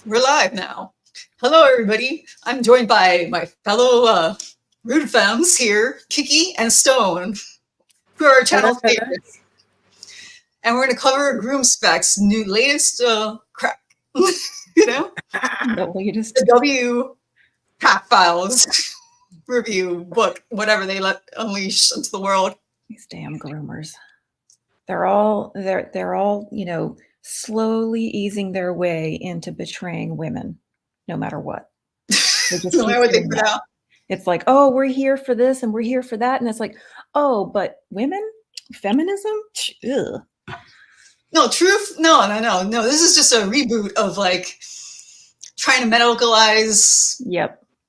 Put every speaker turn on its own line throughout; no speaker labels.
We're live now. Hello, everybody. I'm joined by my fellow RUDEFEMs here, KIKI and Stone, who are our channel favorites. And we're going to cover Groomspect's latest crack, you know?
The latest.
The WPATH files review book, whatever they let unleash into the world.
These damn groomers. They're all, you know, slowly easing their way into betraying women, no matter what.
No matter what they put out.
It's like, oh, we're here for this and we're here for that. And it's like, oh, but women? Feminism? Ugh.
No, truth? No. This is just a reboot of like trying to medicalize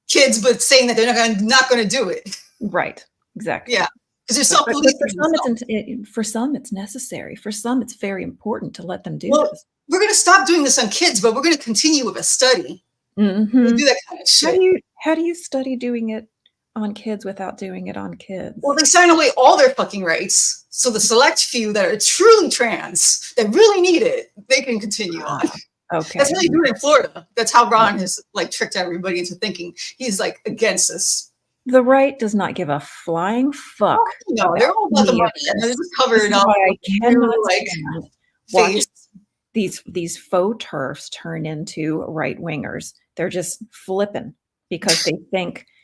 kids, but saying that they're not going to do it.
Right. Exactly.
Yeah. Because they're self-policing.
For some, it's necessary. For some, it's very important to let them do this.
We're going to stop doing this on kids, but we're going to continue with a study.
Mm-hmm.
We do that kind of shit.
How do you study doing it on kids without doing it on kids?
Well, they sign away all their fucking rights. So the select few that are truly trans, that really need it, they can continue on.
Okay.
That's how they do it in Florida. That's how Ron has like tricked everybody into thinking he's like against this.
The right does not give a flying fuck.
Oh, no, they're all about the money. And they're just covered up.
I cannot watch these faux turfs turn into right wingers. They're just flipping because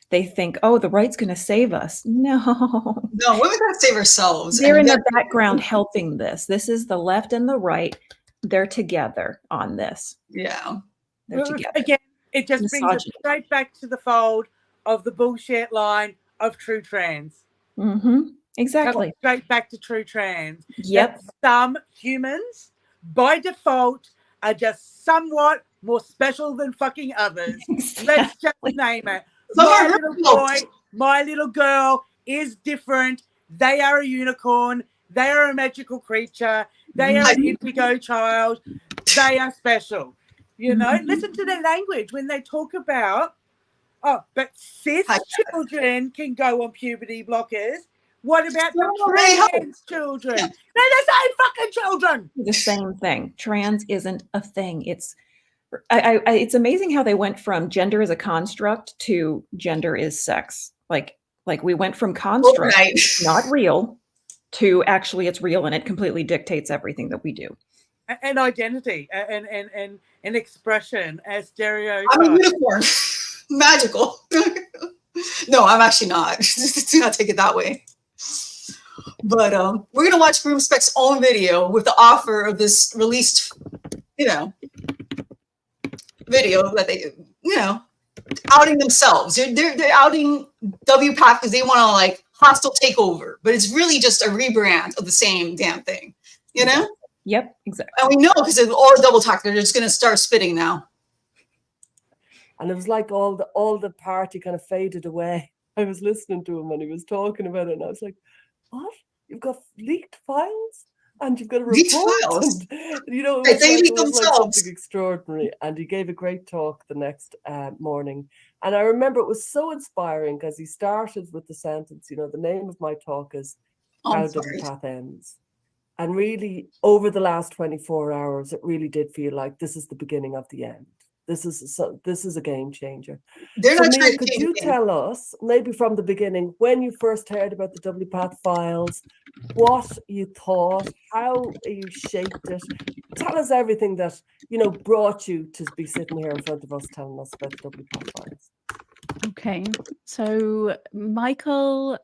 they think, oh, the right's going to save us. No,
women got to save ourselves.
They're in the background helping this. This is the left and the right. They're together on this.
Yeah,
they're together.
Again, it just brings us straight back to the fold of the bullshit line of true trans.
Mm-hmm. Exactly.
Straight back to true trans.
Yep.
Some humans, by default, are just somewhat more special than fucking others. Exactly. Let's just name it. My little boy, my little girl is different. They are a unicorn. They are a magical creature. They are an indigo child. They are special. You know, listen to their language when they talk about, oh, but cis children can go on puberty blockers. What about the trans children? They're the same fucking children.
The same thing. Trans isn't a thing. It's amazing how they went from gender is a construct to gender is sex. Like we went from construct, not real, to actually it's real and it completely dictates everything that we do.
And identity and expression as stereotypes.
I'm a unicorn. Magical. No, I'm actually not. Do not take it that way. But we're going to watch Groomspect's own video with the offer of this released, video that they, outing themselves. They're outing WPATH because they want to like hostile takeover, but it's really just a rebrand of the same damn thing,
Yep, exactly.
And we know because all double talk, they're just going to start spitting now.
And it was like all the party kind of faded away. I was listening to him and he was talking about it, and I was like, "What? You've got leaked files, and you've got a report."
Files.
And,
they leak themselves.
Like something extraordinary. And he gave a great talk the next morning, and I remember it was so inspiring because he started with the sentence, "The name of my talk is How WPATH Ends." And really, over the last 24 hours, it really did feel like this is the beginning of the end. This is a game changer. Could you tell us, maybe from the beginning, when you first heard about the WPATH files, what you thought, how you shaped it? Tell us everything that brought you to be sitting here in front of us telling us about the WPATH files.
Okay, so Michael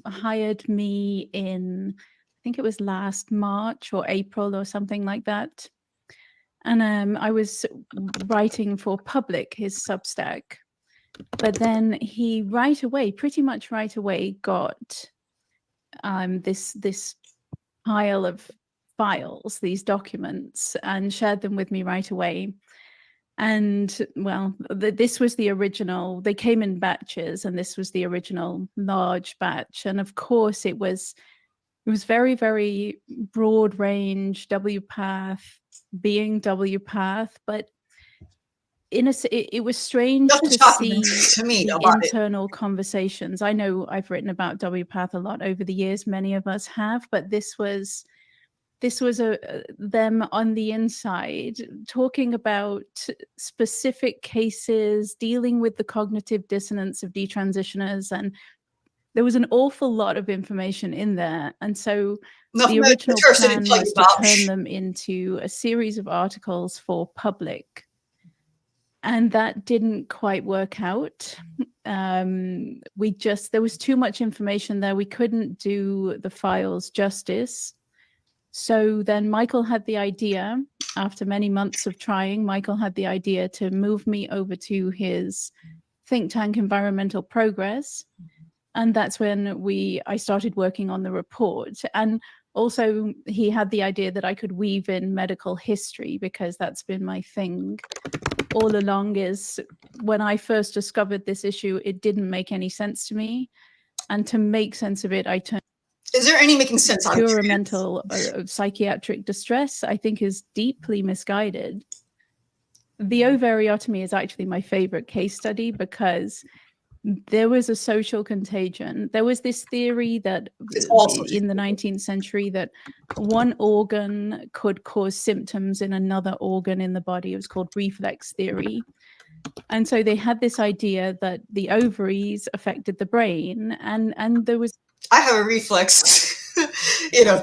hired me in, I think it was last March or April or something like that. And I was writing for Public, his Substack. But then he pretty much right away, got this pile of files, these documents, and shared them with me right away. And well, this was the original. They came in batches, and this was the original large batch. And of course, it was very, very broad range WPATH, being WPATH, but it was strange to see the internal conversations. I know I've written about WPATH a lot over the years, many of us have, but this was this was them on the inside talking about specific cases, dealing with the cognitive dissonance of detransitioners, and there was an awful lot of information in there. And so the original plan was to turn them into a series of articles for public. And that didn't quite work out. There was too much information there. We couldn't do the files justice. So then Michael had the idea, after many months of trying, Michael had the idea to move me over to his think tank, Environmental Progress. And that's when I started working on the report. And also he had the idea that I could weave in medical history, because that's been my thing all along. Is when I first discovered this issue, it didn't make any sense to me. And to make sense of it, I turned.
Is there any making sense on
pure mental psychiatric distress, I think, is deeply misguided. The ovariotomy is actually my favorite case study, because there was a social contagion. There was this theory that in the 19th century that one organ could cause symptoms in another organ in the body. It was called reflex theory. And so they had this idea that the ovaries affected the brain, and there was.
I have a reflex,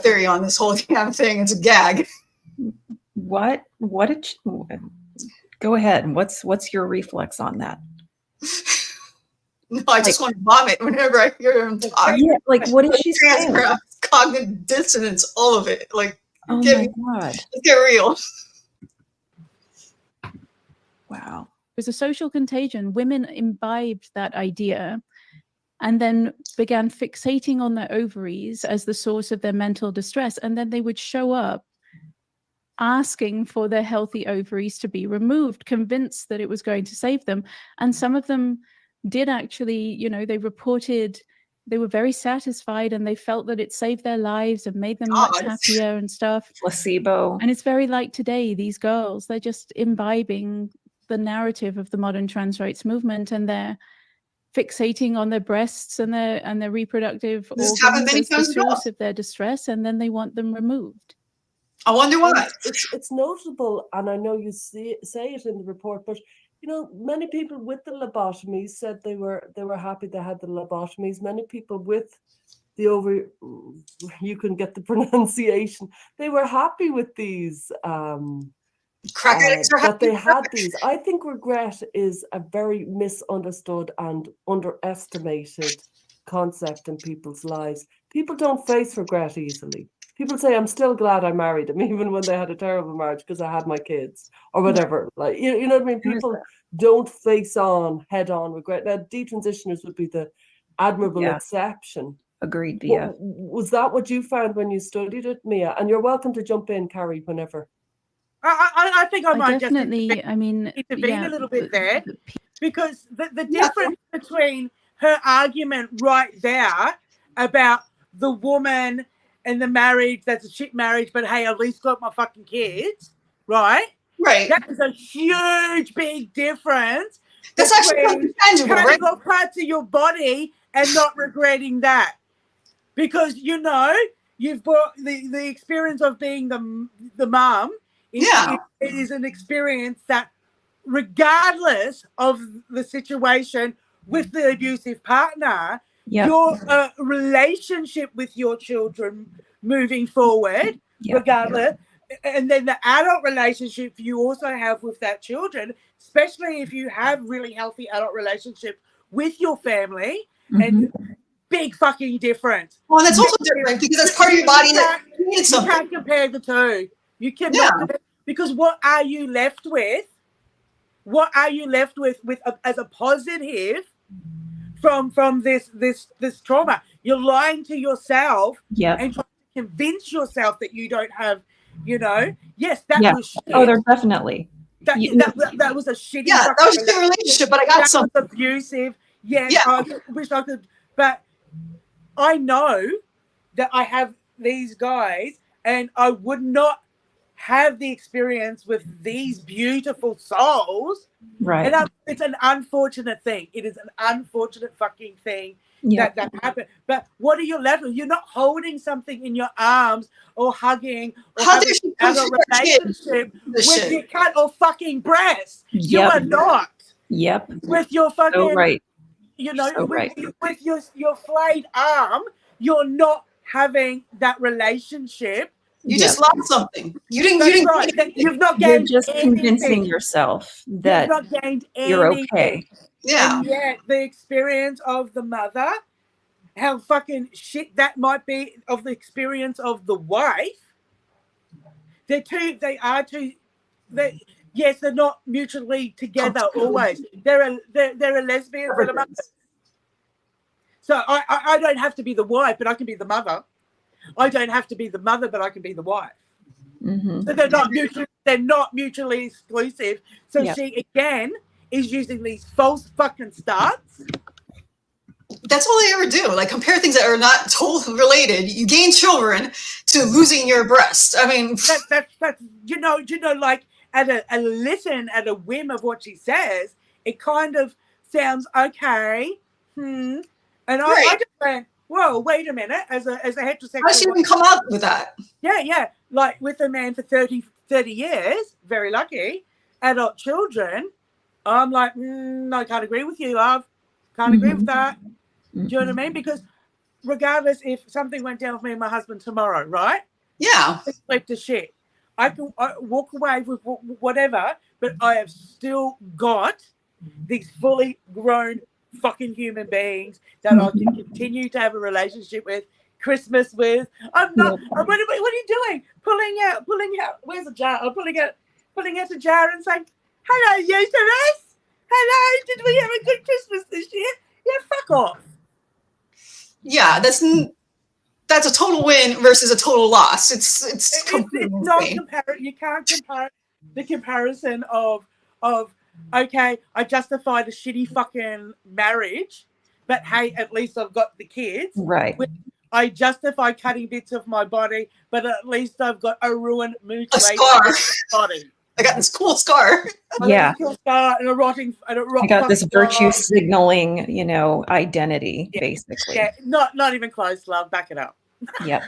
theory on this whole damn thing. It's a gag.
What did you, go ahead. What's your reflex on that?
No, I just want to vomit whenever I hear him talk.
Yeah, what did she say?
Cognitive dissonance, all of it.
Oh my God.
Let's get real.
Wow.
It was a social contagion. Women imbibed that idea and then began fixating on their ovaries as the source of their mental distress. And then they would show up asking for their healthy ovaries to be removed, convinced that it was going to save them. And some of them did actually, they reported they were very satisfied and they felt that it saved their lives and made them much happier and stuff.
Placebo.
And it's very like today, these girls, they're just imbibing the narrative of the modern trans rights movement, and they're fixating on their breasts and their reproductive organs as the source of their distress, and then they want them removed.
I wonder why.
It's notable, and I know you say it in the report, but many people with the lobotomies said they were happy they had the lobotomies. Many people with the you can get the pronunciation, they were happy with these.
Crack addicts are
that they had these. I think regret is a very misunderstood and underestimated concept in people's lives. People don't face regret easily. People say, I'm still glad I married him, even when they had a terrible marriage because I had my kids or whatever. Like, you know what I mean? People don't face head on regret. Now, detransitioners would be the admirable exception.
Agreed, Mia.
Was that what you found when you studied it, Mia? And you're welcome to jump in, Carrie, whenever.
I think I might
definitely,
intervene a little bit there, because the difference between her argument right there about the woman and the marriage, that's a shit marriage, but hey, at least got my fucking kids, right?
Right.
That is a huge, big difference.
That's actually tangible, right?
Got parts of your body and not regretting that, because you've got the experience of being the mum. It is an experience that, regardless of the situation with the abusive partner, your relationship with your children moving forward, regardless, and then the adult relationship you also have with that children, especially if you have really healthy adult relationship with your family, and big fucking difference.
Well, that's also different because that's part of your body that needs something.
You can't compare the two. You cannot, because what are you left with? What are you left with as a positive from this trauma? You're lying to yourself and trying to convince yourself that you don't have, Yes, that was shit.
Oh, they're definitely.
That was a shitty.
Yeah, that was a good relationship, but I got some
abusive. Yes, I wish I could, but I know that I have these guys, and I would not have the experience with these beautiful souls.
Right.
And it's an unfortunate thing. It is an unfortunate fucking thing that happen. But what are you left with? You're not holding something in your arms or hugging or having an adult relationship with your cut or fucking breast. You are not.
Yep.
With your fucking,
so right.
You know,
so
with your flayed arm, you're not having that relationship.
You just lost something. You didn't
right. You've not gained
You're just
anything.
convincing yourself that
you've not gained
you're
anything.
okay.
Yeah.
And yet the experience of the mother, how fucking shit that might be, of the experience of the wife, yes, they're not mutually together always. They're a lesbian and a mother. So I don't have to be the wife, but I can be the mother. I don't have to be the mother, but I can be the wife.
Mm-hmm.
So they're not mutually exclusive. So she again is using these false fucking starts.
That's all they ever do. Like compare things that are not totally related. You gain children to losing your breast. I mean,
that's you know, like at a whim of what she says, it kind of sounds okay. And I just went, whoa, wait a minute. As a heterosexual,
how did she even come up with that?
Yeah. Like with a man for 30 years, very lucky, adult children. I'm like, I can't agree with you, love. Can't agree with that. Do you know what I mean? Because regardless if something went down with me and my husband tomorrow, right?
Yeah.
It's like the shit. I can walk away with whatever, but I have still got these fully grown fucking human beings that I can continue to have a relationship with, Christmas with. I'm not. What are you doing? Pulling out. Where's the jar? I'm pulling out a jar and saying, "Hello, Eucharist. Hello. Did we have a good Christmas this year?" Yeah, fuck off.
Yeah, that's a total win versus a total loss. It's
not comparative. You can't compare the comparison of okay, I justify the shitty fucking marriage, but hey, at least I've got the kids.
Right.
I justify cutting bits of my body, but at least I've got a ruined mutilation body.
I got this cool scar.
Yeah.
Cool scar and a rotting.
I got this virtue signaling, identity, basically.
Yeah, not even close, love. Back it up.
Yep.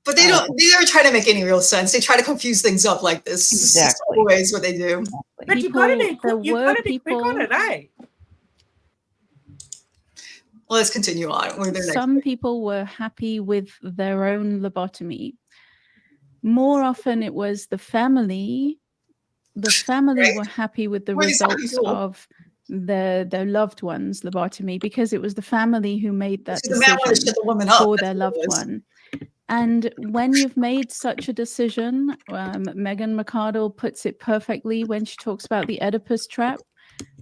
But they never try to make any real sense. They try to confuse things up like this.
Exactly.
Always what they do.
But you've got to be quick on it, eh?
Well, let's continue on.
Some people were happy with their own lobotomy. More often it was the family. The family were happy with the results of their loved one's lobotomy because it was the family who made that decision for their loved one. And when you've made such a decision, Megan McArdle puts it perfectly when she talks about the Oedipus trap.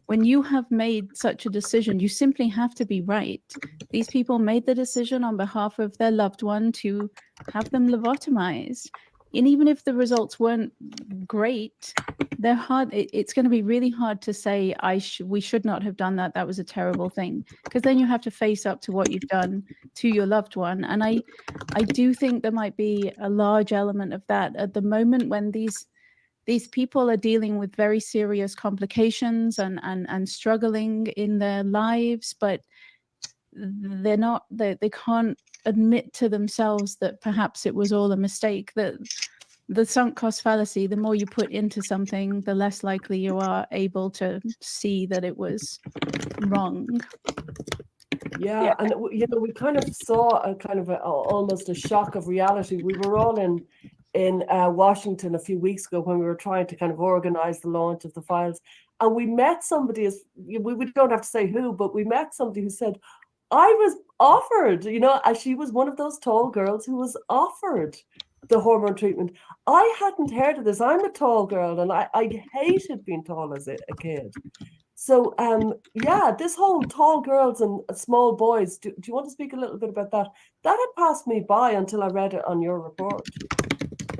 When you have made such a decision, you simply have to be right. These people made the decision on behalf of their loved one to have them lobotomized. And even if the results weren't great, they're hard. It's going to be really hard to say, we should not have done that. That was a terrible thing. Because then you have to face up to what you've done to your loved one. And I do think there might be a large element of that at the moment when these people are dealing with very serious complications and struggling in their lives, but they can't admit to themselves that perhaps it was all a mistake. That the sunk cost fallacy, the more you put into something, the less likely you are able to see that it was wrong.
Yeah, and we kind of saw almost a shock of reality. We were all in Washington a few weeks ago when we were trying to kind of organize the launch of the files, and we met somebody, we don't have to say who, but we met somebody who said, I was offered, as she was one of those tall girls who was offered the hormone treatment. I hadn't heard of this. I'm a tall girl and I hated being tall as a kid. So, this whole tall girls and small boys, do you want to speak a little bit about that? That had passed me by until I read it on your report.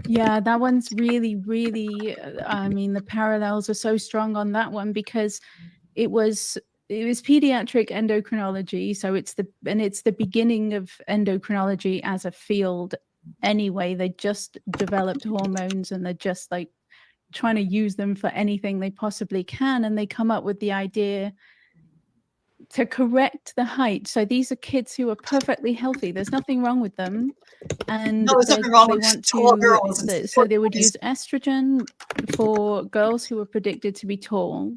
Yeah, that one's really, really, the parallels are so strong on that one because it was pediatric endocrinology. So it's the beginning of endocrinology as a field anyway. They just developed hormones and they're just like trying to use them for anything they possibly can. And they come up with the idea to correct the height. So these are kids who are perfectly healthy. There's nothing wrong with them. And
No, there's nothing wrong
they
with
want
tall
to,
girls.
so they would use estrogen for girls who were predicted to be tall,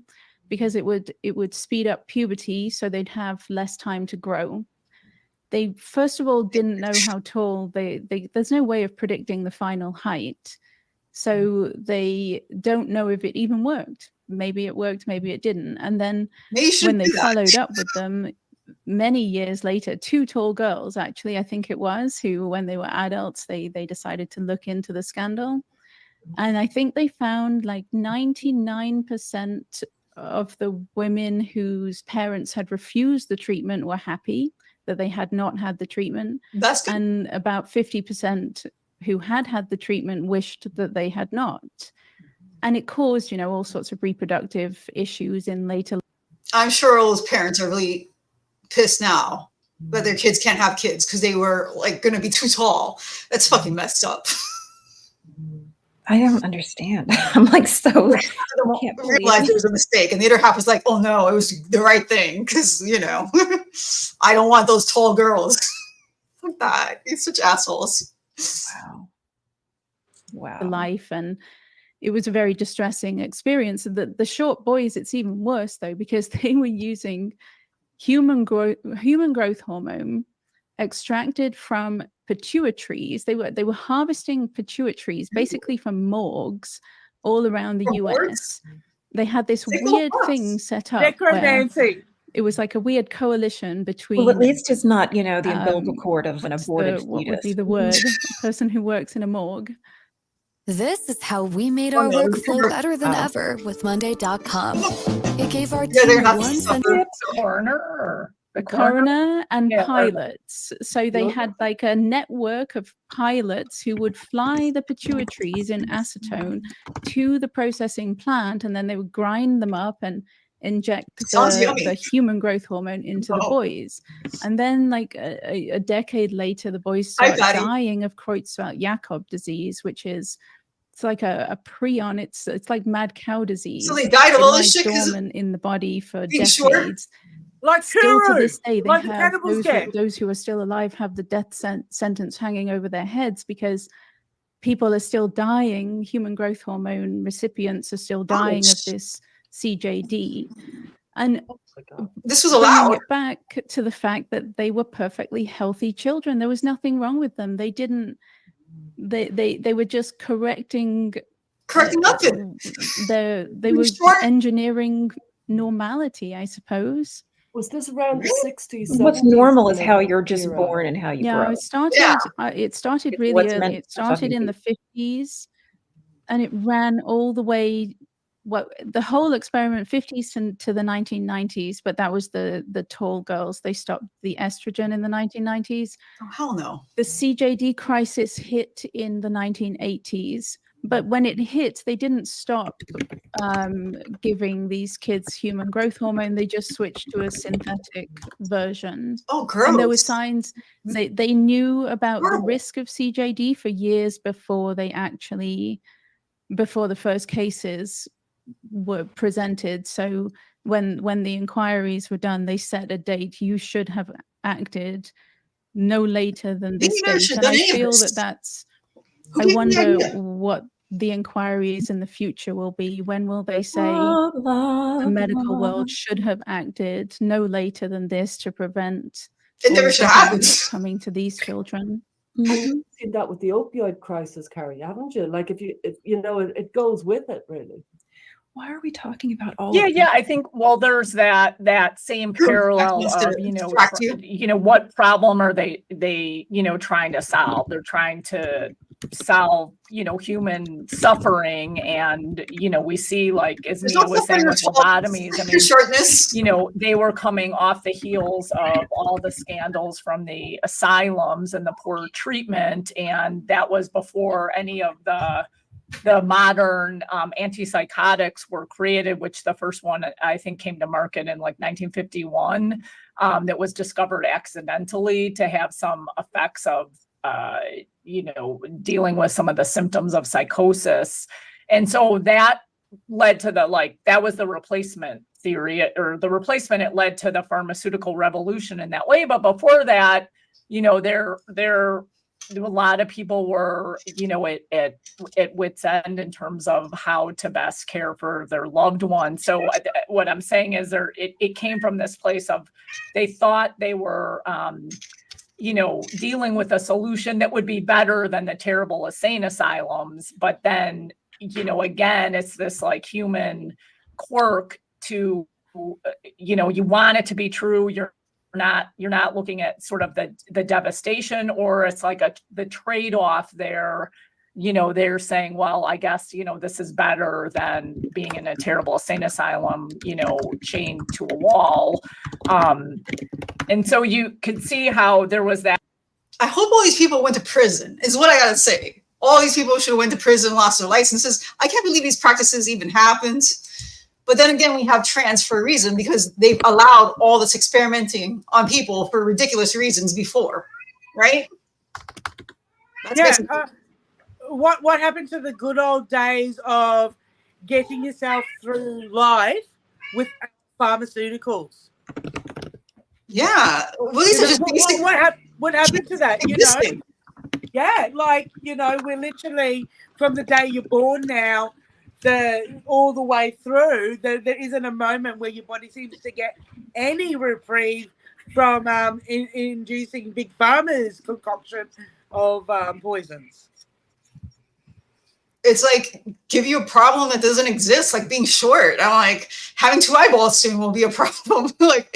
because it would speed up puberty, so they'd have less time to grow. They first of all didn't know how tall there's no way of predicting the final height. So they don't know if it even worked. Maybe it worked, maybe it didn't. And then when they followed up with them many years later, 2 tall girls, actually, I think it was, who, when they were adults, they decided to look into the scandal. And I think they found like 99% of the women whose parents had refused the treatment were happy that they had not had the treatment.
That's good.
And about 50% who had the treatment wished that they had not. And it caused, you know, all sorts of reproductive issues in later.
I'm sure all those parents are really pissed now that their kids can't have kids because they were like going to be too tall. That's fucking messed up.
I don't understand. I'm like, so
can't realize it was a mistake, and the other half was like, oh no, it was the right thing, because, you know, I don't want those tall girls. Fuck that. You're such assholes.
Wow.
Life, and it was a very distressing experience. The short boys, it's even worse though, because they were using human growth hormone extracted from pituitaries. They were harvesting pituitaries basically from morgues all around the US. They had this weird thing set up where it was like a weird coalition between.
Well, at least it's not, you know, the umbilical cord of an aborted
what would
fetus.
be the word? A person who works in a morgue.
This is how we made our work flow better than ever with Monday.com. It gave our team one sentence.
The coroner and pilots. So they had like a network of pilots who would fly the pituitaries in acetone to the processing plant, and then they would grind them up and inject the human growth hormone into the boys. And then like a decade later, the boys start dying of Creutzfeldt-Jakob disease, which is, it's like a prion. It's like mad cow disease.
So they died of all this shit
dormant in the body for decades.
Sure.
Like
still to this day, they
like
have those who are still alive have the death sentence hanging over their heads, because people are still dying. Human growth hormone recipients are still dying of this CJD. And
this was allowed.
It back to the fact that they were perfectly healthy children. There was nothing wrong with them. They didn't. They were just correcting
nothing.
They were engineering normality, I suppose.
Was this around the 60s?
What's normal is how you're just born and how you grow.
It started really early. It started in the 50s, and it ran all the way, the whole experiment, 50s to the 1990s, but that was the tall girls. They stopped the estrogen in the 1990s.
Oh, hell no.
The CJD crisis hit in the 1980s. But when it hit, they didn't stop giving these kids human growth hormone. They just switched to a synthetic version.
Oh, gross.
And there were signs. They knew about the risk of CJD for years before the first cases were presented. So when the inquiries were done, they set a date. You should have acted no later than this date. And I feel that's. I wonder what the inquiries in the future will be. When will they say the medical world should have acted no later than this to prevent
it never should happen
coming to these children?
You've seen that with the opioid crisis, Carrie, haven't you? Like if you know, it goes with it, really.
Why are we talking about all?
Yeah. I think, well, there's that same parallel of, what problem are they trying to solve? They're trying to solve, human suffering. And, we see, like, as Mia was saying with lobotomies, I mean, they were coming off the heels of all the scandals from the asylums and the poor treatment. And that was before any of the modern antipsychotics were created, which the first one I think came to market in like 1951, that was discovered accidentally to have some effects of, dealing with some of the symptoms of psychosis. And so that led to that was the replacement theory, or the replacement. It led to the pharmaceutical revolution in that way. But before that, there a lot of people were, at wit's end in terms of how to best care for their loved one. So what I'm saying is it came from this place of, they thought they were, dealing with a solution that would be better than the terrible insane asylums. But then, again, it's this like human quirk to, you want it to be true. You're not looking at sort of the devastation, or it's like the trade-off there. They're saying, well, I guess, this is better than being in a terrible insane asylum, chained to a wall. And so you could see how there was that.
I hope all these people went to prison, is what I gotta say. All these people should have went to prison, lost their licenses. I can't believe these practices even happened. But then again, we have trans for a reason, because they've allowed all this experimenting on people for ridiculous reasons before, right? That's
what happened to the good old days of getting yourself through life with pharmaceuticals?
Yeah, well, these are just basic.
What happened to that? Yeah, we're literally, from the day you're born now, all the way through, there isn't a moment where your body seems to get any reprieve from inducing big pharma's concoction of poisons.
It's like, give you a problem that doesn't exist, like being short. I'm like, having 2 eyeballs soon will be a problem. Like,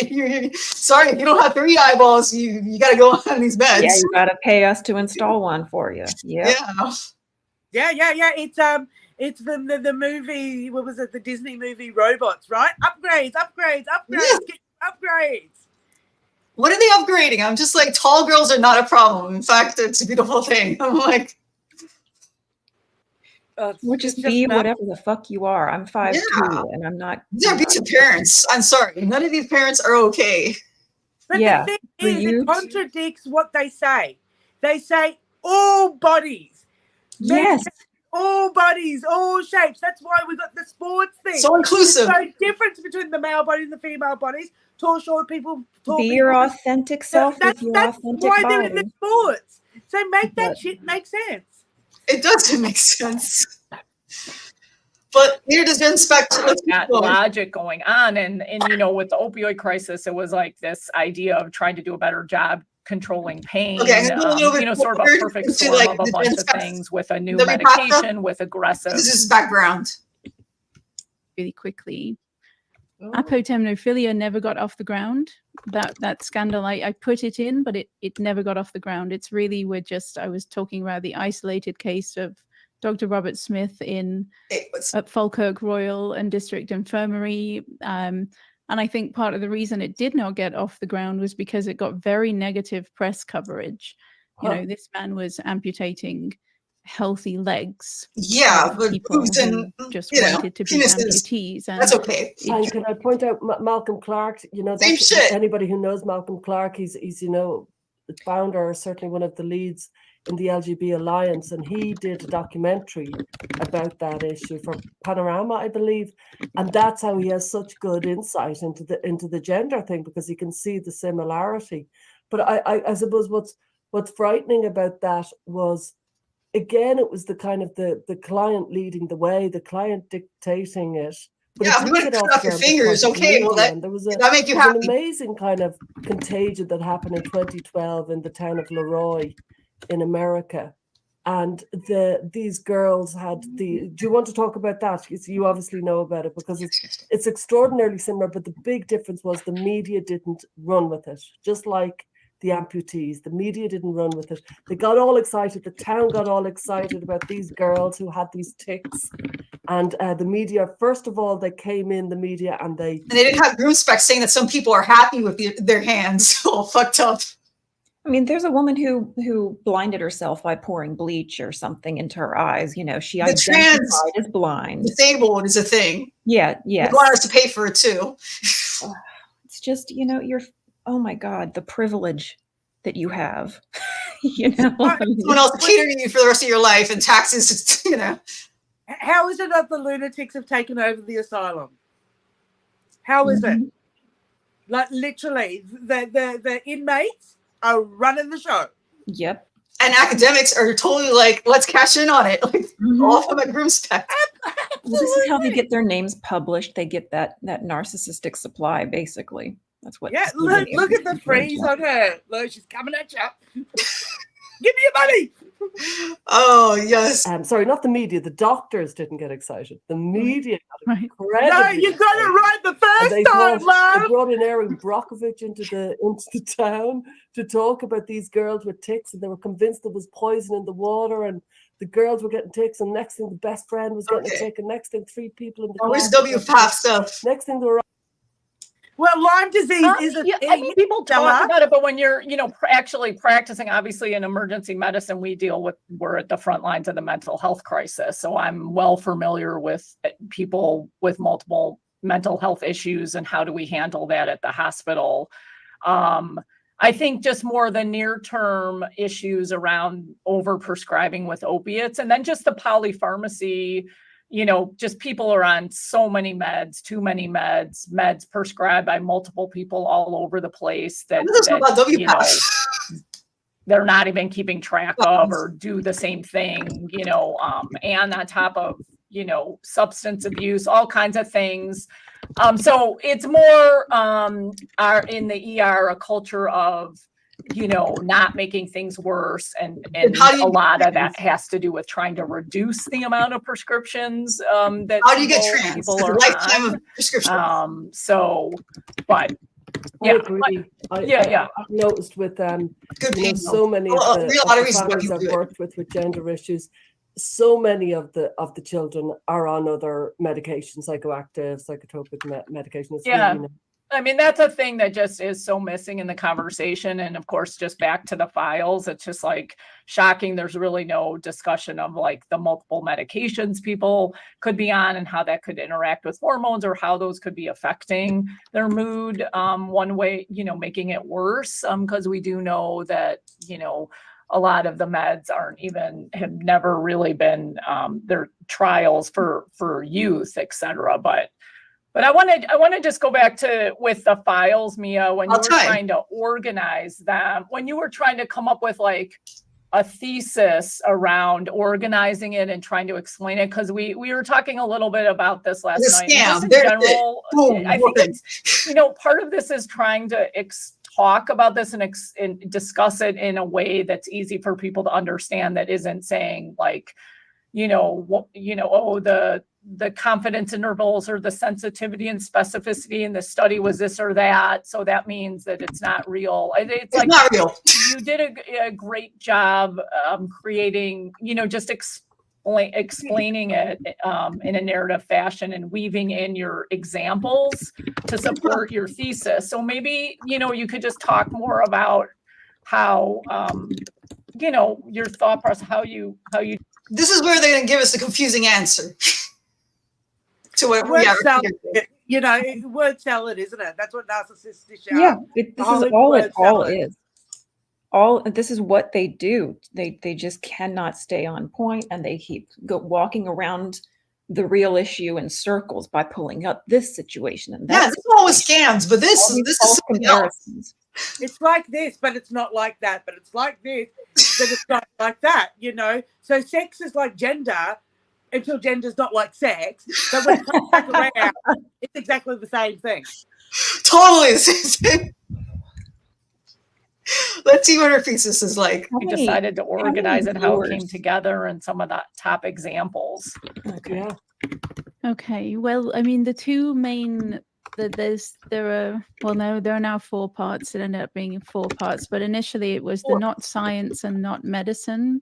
sorry, if you don't have 3 eyeballs, you got to go on these meds.
Yeah, you got to pay us to install one for you.
Yeah.
It's the movie. What was it? The Disney movie Robots, right? Upgrades.
Yeah.
Get upgrades.
What are they upgrading? I'm just like, tall girls are not a problem. In fact, it's a beautiful thing. I'm like,
Or just be whatever the fuck you are. I'm 5'2", and I'm not.
These are abusive parents. I'm sorry. None of these parents are okay.
But the thing is, it contradicts what they say. They say all bodies.
Yes.
All bodies, all shapes. That's why we got the sports thing.
So inclusive.
There's no difference between the male body and the female bodies. Tall, short people.
Be your authentic self with your authentic
why
body.
they're in the sports. So make that shit make sense.
It doesn't make sense. But here does inspect
that logic going on, and with the opioid crisis, it was like this idea of trying to do a better job controlling pain. Okay, sort of a perfect storm of a bunch of things with a new medication, with aggressive.
This is background.
Really quickly, apotemnophilia never got off the ground. That scandal, I put it in, but it never got off the ground. It's really, I was talking about the isolated case of Dr. Robert Smith at Falkirk Royal and District Infirmary. And I think part of the reason it did not get off the ground was because it got very negative press coverage. This man was amputating healthy legs.
Yeah, but
people just wanted to be amputees. And
that's okay.
And can I point out Malcolm Clark?
Same shit.
Anybody who knows Malcolm Clark, he's the founder, or certainly one of the leads in the LGB Alliance, and he did a documentary about that issue for Panorama, I believe, and that's how he has such good insight into the gender thing, because he can see the similarity. But I suppose what's frightening about that was, again, it was the kind of the client leading the way, the client dictating it. But
yeah, if you want to cut off your fingers, okay, well, that make you happy.
An amazing kind of contagion that happened in 2012 in the town of Leroy in America. And these girls had do you want to talk about that? You obviously know about it, because it's extraordinarily similar, but the big difference was the media didn't run with it. Just like the amputees, the media didn't run with it. They got all excited. The town got all excited about these girls who had these tics. And the media, first of all, they came in the media and they
didn't have Groomspect saying that some people are happy with their hands all fucked up.
I mean, there's a woman who blinded herself by pouring bleach or something into her eyes. She identified as blind.
Disabled is a thing.
Yeah.
They want us to pay for it too.
It's just, oh my God, the privilege that you have.
Someone else catering you for the rest of your life, and taxes,
How is it that the lunatics have taken over the asylum? How is it? Like literally, the inmates are running the show.
Yep.
And academics are totally like, let's cash in on it. Like all of them at Groomspect.
Well, this is how they get their names published. They get that narcissistic supply, basically. That's what.
Yeah, look at the freeze on her. Look, she's coming at you. Give me your money.
Oh, yes.
Sorry, not the media. The doctors didn't get excited. The media got
No,
incredibly
you got it right the first time, love.
They brought in Erin Brockovich into the town to talk about these girls with ticks, and they were convinced there was poison in the water, and the girls were getting ticks, and next thing the best friend was getting a tick, and next thing 3 people in the
Where's
class.
WPATH stuff?
Next thing they were.
Well, Lyme disease is a thing.
I mean, people talk about it, but when you're, actually practicing, obviously in emergency medicine, we're at the front lines of the mental health crisis. So I'm well familiar with people with multiple mental health issues and how do we handle that at the hospital. I think just more the near-term issues around overprescribing with opiates, and then just the polypharmacy. Just people are on so many meds, too many meds prescribed by multiple people all over the place that they're not even keeping track of or do the same thing, and on top of, substance abuse, all kinds of things. So it's more in the ER, a culture of, not making things worse. And a lot of that has to do with trying to reduce the amount of prescriptions that
how do you get trans?
People are
lifetime
on.
Of prescriptions.
But
I agree. I've noticed with so many of the families I've worked with gender issues, so many of the children are on other medications, psychoactive, psychotropic medications.
Yeah. I mean, that's a thing that just is so missing in the conversation. And of course, just back to the files, it's just like shocking. There's really no discussion of like the multiple medications people could be on and how that could interact with hormones or how those could be affecting their mood. One way, making it worse, because we do know that, a lot of the meds have never really been their trials for youth, et cetera. But I want to just go back to with the files, Mia, when you were trying to organize them, when you were trying to come up with like a thesis around organizing it and trying to explain it, because we were talking a little bit about this last night. Just in general, I think it's, part of this is trying to talk about this and discuss it in a way that's easy for people to understand, that isn't saying like, the confidence intervals or the sensitivity and specificity in the study was this or that, so that means that it's not real. It's like
not real.
You did a great job creating, just explaining it in a narrative fashion and weaving in your examples to support your thesis. So maybe, you could just talk more about how, your thought process, how you.
This is where they're going to give us a confusing answer. To what
word salad, word salad, isn't it? That's what narcissists are.
Yeah, this is all it all is. This is what they do. They just cannot stay on point, and they keep walking around the real issue in circles by pulling up this situation and that.
Yeah, this is always scams, but this is comparisons.
It's like this, but it's not like that. But it's like this, but it's not like that. So sex is like gender. Until gender's not like sex, but when it comes back around, it's exactly the same thing.
Totally the same thing. Let's see what her thesis is like.
We decided to organize it, how it came together, and some of the top examples.
Okay.
Okay. Well, I mean, the two main there are now 4 parts. It ended up being 4 parts, but initially it was the not science and not medicine.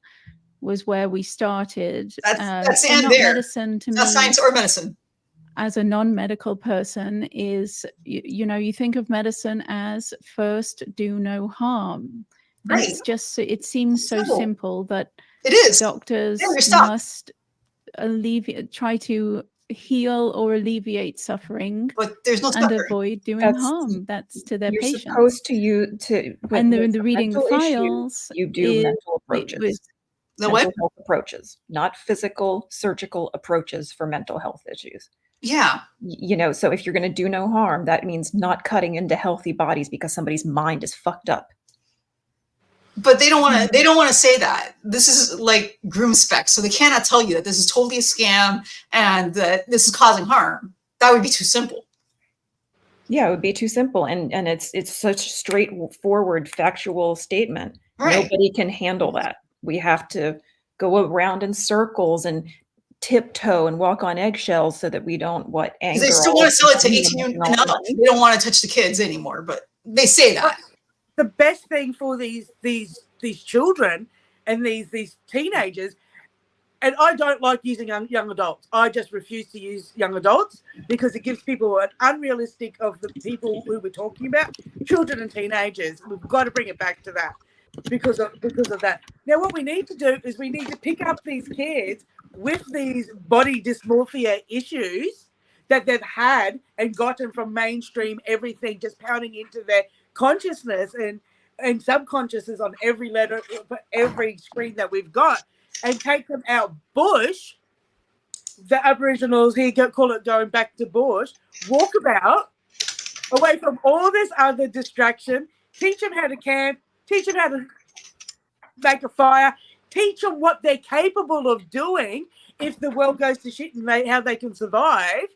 Was where we started.
That's
so not
there.
Medicine to
not
me,
science or medicine.
As a non-medical person, is you think of medicine as first do no harm.
Right.
It's just it seems so simple that
it is.
Doctors must try to heal or alleviate suffering,
but there's no
and avoid doing harm. That's to their patients.
You're supposed to
and the reading the files.
You do mental approaches. mental health approaches, not physical surgical approaches for mental health issues.
Yeah.
You know, so if you're going to do no harm, that means not cutting into healthy bodies because somebody's mind is fucked up.
But they don't want to. They don't want to say that. This is like Groomspect, so they cannot tell you that this is totally a scam and that this is causing harm. That would be too simple.
Yeah, it would be too simple, and it's such a straightforward, factual statement.
Right.
Nobody can handle that. We have to go around in circles and tiptoe and walk on eggshells so that we don't anger.
They still want to sell it to 18 and up. They don't want to touch the kids anymore, but they say that.
The best thing for these children and these teenagers, and I don't like using young adults. I just refuse to use young adults because it gives people an unrealistic of the people who we're talking about, children and teenagers. We've got to bring it back to that because of that. Now, what we need to do is we need to pick up these kids with these body dysmorphia issues that they've had and gotten from mainstream everything, just pounding into their consciousness and subconsciousness on every letter, every screen that we've got, and take them out bush. The Aboriginals here call it going back to bush. Walk about away from all this other distraction. Teach them how to camp. Teach them how to make a fire. Teach them what they're capable of doing if the world goes to shit and how they can survive.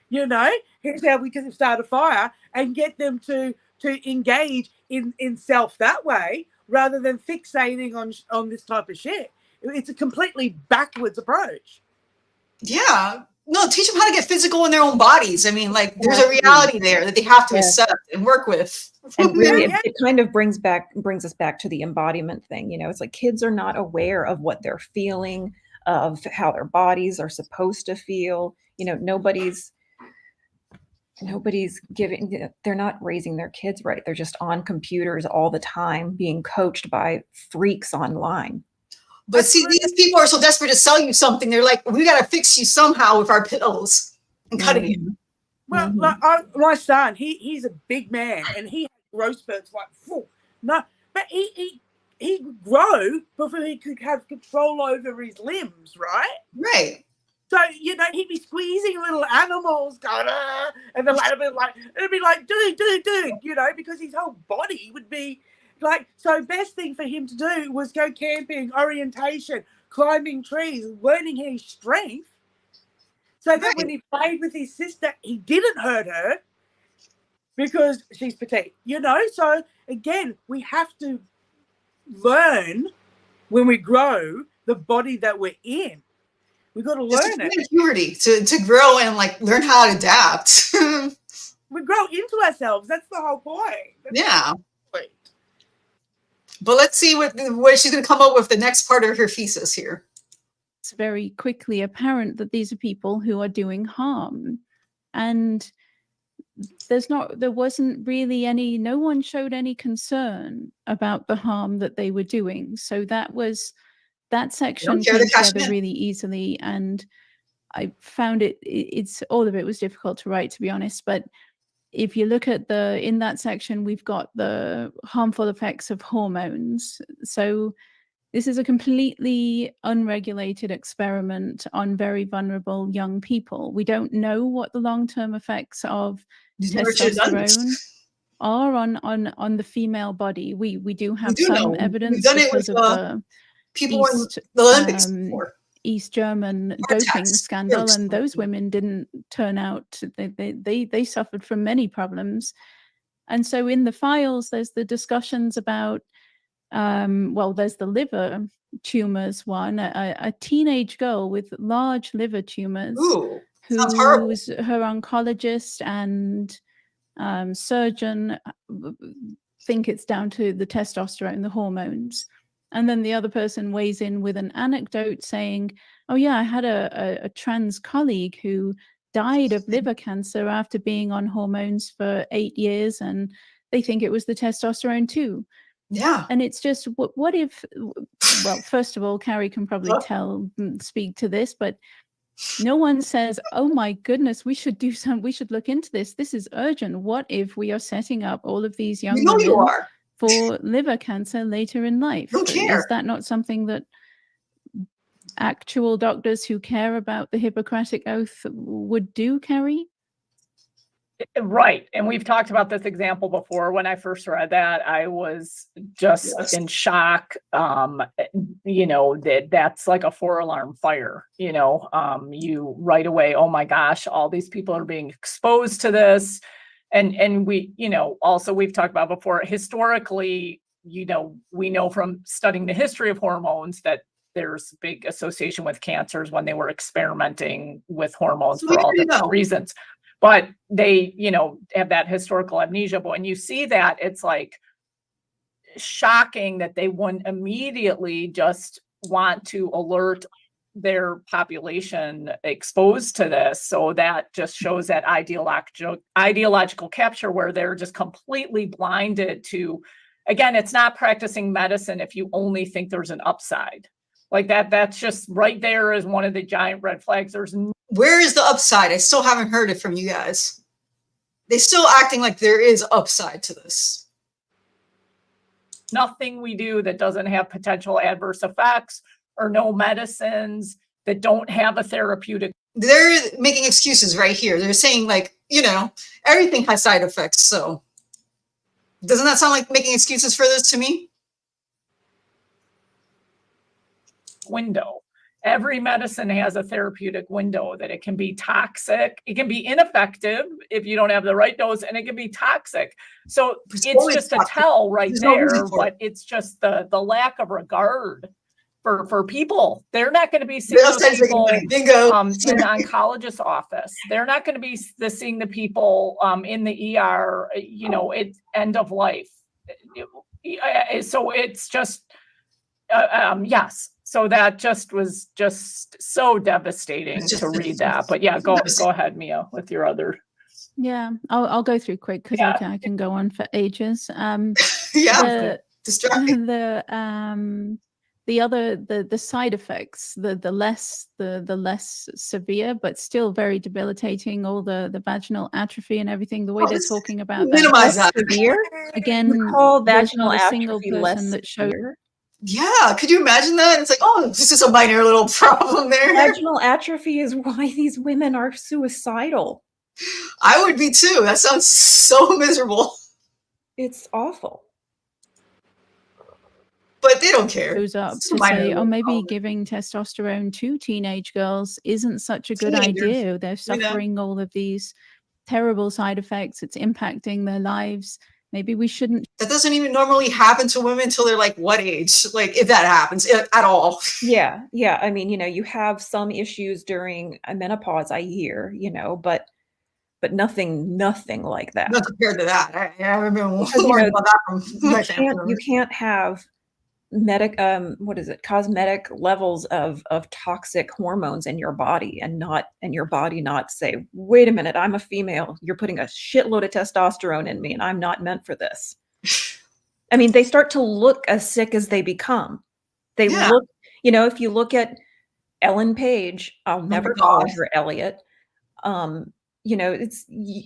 You know, here's how we can start a fire and get them to engage in self that way rather than fixating on this type of shit. It's a completely backwards approach.
Yeah. No, teach them how to get physical in their own bodies. I mean, like, there's a reality there that they have to accept and work with.
And really, it kind of brings us back to the embodiment thing. You know, it's like kids are not aware of what they're feeling, of how their bodies are supposed to feel. You know, nobody's giving, they're not raising their kids right. They're just on computers all the time being coached by freaks online.
But see, these people are so desperate to sell you something. They're like, we got to fix you somehow with our pillows and cutting it.
Well, like, my son, he's a big man and he has growth spurts like full. No, but he grow before he could have control over his limbs, right?
Right.
So, you know, he'd be squeezing little animals, going, and the ladder it'd be like, dude, you know, because his whole body would be like, so best thing for him to do was go camping, orientation, climbing trees, learning his strength. So that when he played with his sister, he didn't hurt her because she's petite, you know? So again, we have to learn when we grow the body that we're in. We've got to learn it.
Puberty to grow and like learn how to adapt.
We grow into ourselves. That's the whole point.
Yeah. But let's see what she's going to come up with the next part of her thesis here.
It's very quickly apparent that these are people who are doing harm. And there wasn't really no one showed any concern about the harm that they were doing. So that section came together really easily. And I found it's all of it was difficult to write, to be honest. But if you look at in that section, we've got the harmful effects of hormones. So this is a completely unregulated experiment on very vulnerable young people. We don't know what the long-term effects of testosterone are on the female body. We do have some evidence because of the
people in the Olympics before.
East German doping scandal, and those women didn't turn out. They suffered from many problems. And so in the files, there's the discussions about, there's the liver tumors one, a teenage girl with large liver tumors.
Ooh,
who's her oncologist and surgeon think it's down to the testosterone, the hormones. And then the other person weighs in with an anecdote saying, oh yeah, I had a trans colleague who died of liver cancer after being on hormones for 8 years, and they think it was the testosterone too.
Yeah.
And it's just, what if, well, first of all, Carrie can probably speak to this, but no one says, oh my goodness, we should look into this. This is urgent. What if we are setting up all of these young women for liver cancer later in life?
Don't care.
Is that not something that actual doctors who care about the Hippocratic Oath would do, Kerry?
Right. And we've talked about this example before. When I first read that, I was just in shock. You know, that's like a 4-alarm fire, you know, you right away, oh my gosh, all these people are being exposed to this. And we, you know, also we've talked about before, historically, you know, we know from studying the history of hormones that there's big association with cancers when they were experimenting with hormones for all different reasons. But they, you know, have that historical amnesia. But when you see that, it's like shocking that they wouldn't immediately just want to alert their population exposed to this. So that just shows that ideological capture where they're just completely blinded to, again, it's not practicing medicine if you only think there's an upside. Like that's just right there is one of the giant red flags.
Where is the upside? I still haven't heard it from you guys. They're still acting like there is upside to this.
Nothing we do that doesn't have potential adverse effects, or no medicines that don't have a therapeutic.
They're making excuses right here. They're saying like, you know, everything has side effects. So doesn't that sound like making excuses for this to me?
Window. Every medicine has a therapeutic window, that it can be toxic. It can be ineffective if you don't have the right dose, and it can be toxic. So it's just a tell right there, but it's just the lack of regard for people. They're not going to be seeing those people in the oncologist's office. They're not going to be seeing the people in the ER, you know, it's end of life. So it's just, yes. So that just was just so devastating to read that. But yeah, go ahead, Mia, with your other.
Yeah, I'll go through quick because I can go on for ages.
Yeah,
the side effects, the less severe but still very debilitating, all the vaginal atrophy and everything, the way they're talking about
minimize that.
Severe
again,
call vaginal
there's not a single
atrophy
person
less
that showed.
Yeah, could you imagine that? It's like, oh, it's just a minor little problem there.
Vaginal atrophy is why these women are suicidal.
I would be too. That sounds so miserable.
It's awful.
But they don't care.
Goes up to say, oh, maybe giving testosterone to teenage girls isn't such a good idea. They're suffering all of these terrible side effects. It's impacting their lives. Maybe we shouldn't.
That doesn't even normally happen to women until they're like what age? Like if that happens at all.
Yeah. Yeah. I mean, you know, you have some issues during menopause, I hear, you know, but nothing like that.
Not compared to that. I remember learning about that from my family.
You can't have cosmetic levels of toxic hormones in your body and your body not say, wait a minute, I'm a female, you're putting a shitload of testosterone in me and I'm not meant for this. I mean, they start to look as sick as they become. They look, you know, if you look at Ellen Page, I'll never call her Elliot. You know,